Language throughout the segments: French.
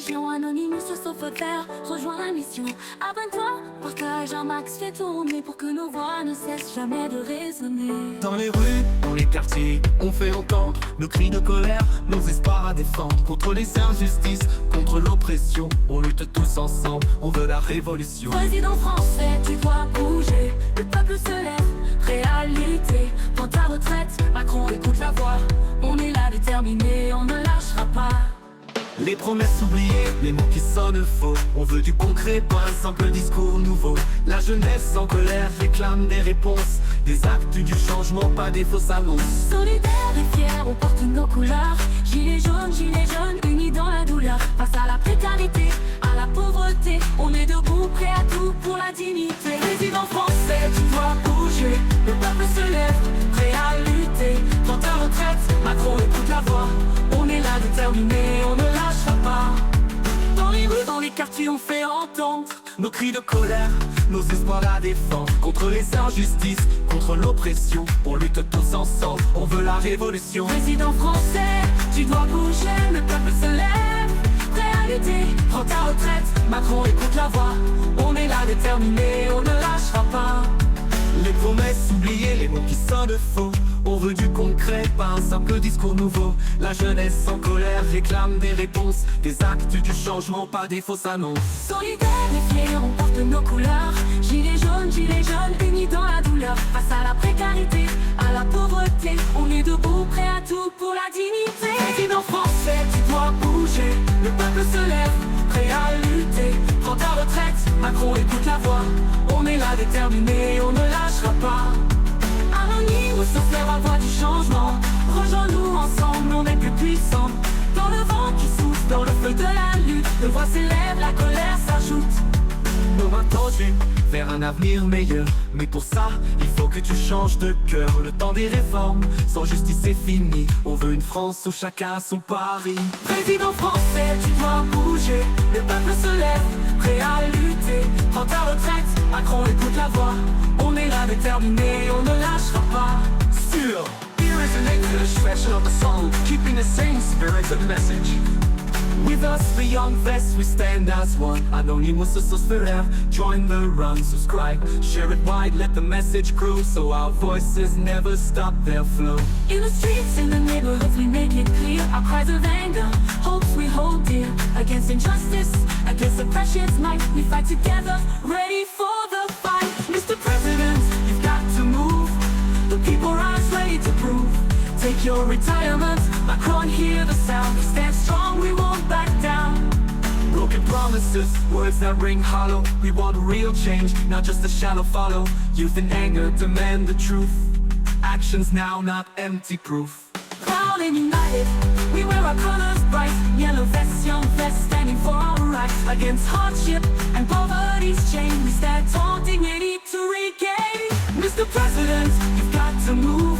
Légion, Anonymous, sauf vert, rejoins la mission. Abonne-toi, partage un max, fais tourner pour que nos voix ne cessent jamais de résonner. Dans les rues, dans les quartiers, on fait entendre nos cris de colère, nos espoirs à défendre. Contre les injustices, contre l'oppression, on lutte tous ensemble, on veut la révolution. Président français, tu dois bouger, le peuple se lève, réalité. Prends ta retraite, Macron écoute la voix. On est là déterminés, on ne lâchera pas. Les promesses oubliées, les mots qui sonnent faux. On veut du concret, pas un simple discours nouveau. La jeunesse en colère réclame des réponses, des actes du changement, pas des fausses annonces. Solidaires et fiers, on porte nos couleurs. Gilets jaunes, unis dans la douleur. Face à la précarité, à la pauvreté, on est debout, prêt à tout pour la dignité. Président français, tu dois bouger, le peuple se lève, prêt à lutter. Dans ta retraite, Macron écoute la voix. On est là déterminés, on ne lâchera pas. Dans les rues, dans les quartiers, on fait entendre nos cris de colère, nos espoirs à défendre. Contre les injustices, contre l'oppression, on lutte tous ensemble, on veut la révolution. Président français, tu dois bouger, le peuple se lève, prêt à lutter. Prends ta retraite, Macron écoute la voix. On est là déterminés, on ne lâchera pas. Les promesses oubliées, les mots qui sonnent faux. On veut du concret, pas un simple discours nouveau. La jeunesse en colère réclame des réponses, des actes du changement, pas des fausses annonces. Solidaires et fiers, on porte nos couleurs. Gilets jaunes, unis dans la douleur. Face à la précarité, à la pauvreté, on est debout, prêt à tout pour la dignité. Président français, tu dois bouger, le peuple se lève, prêt à lutter. Prends ta retraite, Macron écoute la voix. On est là déterminés, on ne lâchera pas. Anonyme, sauf la voix du changement. Rejoins-nous ensemble, on est plus puissants. Dans le vent qui souffle, dans le feu de la lutte, nos voix s'élèvent, la colère s'ajoute. Nos mains tendues vers un avenir meilleur. Mais pour ça, il faut que tu changes de cœur. Le temps des réformes, sans justice c'est fini. On veut une France où chacun a son pari. Président français, tu dois bouger, le peuple se lève, prêt à lutter. Prends ta retraite, Macron écoute la voix. On est là déterminés, on ne lâchera pas. Sûr. Here is an English version of the song, keeping the same spirit of the message. With us, the young vets, we stand as one. Anonymous, forever. Join the run, subscribe, share it wide, let the message grow, so our voices never stop their flow. In the streets, in the neighborhoods, we make it clear. Our cries of anger, hopes we hold dear. Against injustice, against oppression's might, we fight together, ready for the fight. Mr. President, you've got to move. The people rise, ready to prove. Take your retirement, Macron, hear the sound. Stand strong, we won't back down. Broken promises, words that ring hollow. We want real change, not just a shallow follow. Youth in anger demand the truth. Actions now, not empty proof. Proud and united, we wear our colors bright. Yellow vest, young vest, standing for our rights. Against hardship and poverty's chain, we stand tall, dignity to regain. Mr. President, you've got to move.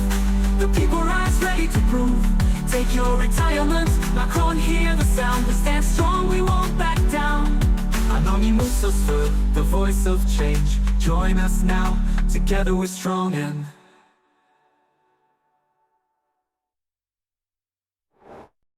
The people rise, ready to prove. Take your retirement, Macron, hear the sound. We stand strong, we won't back down. Anonymous, the voice of change. Join us now, together we're strong and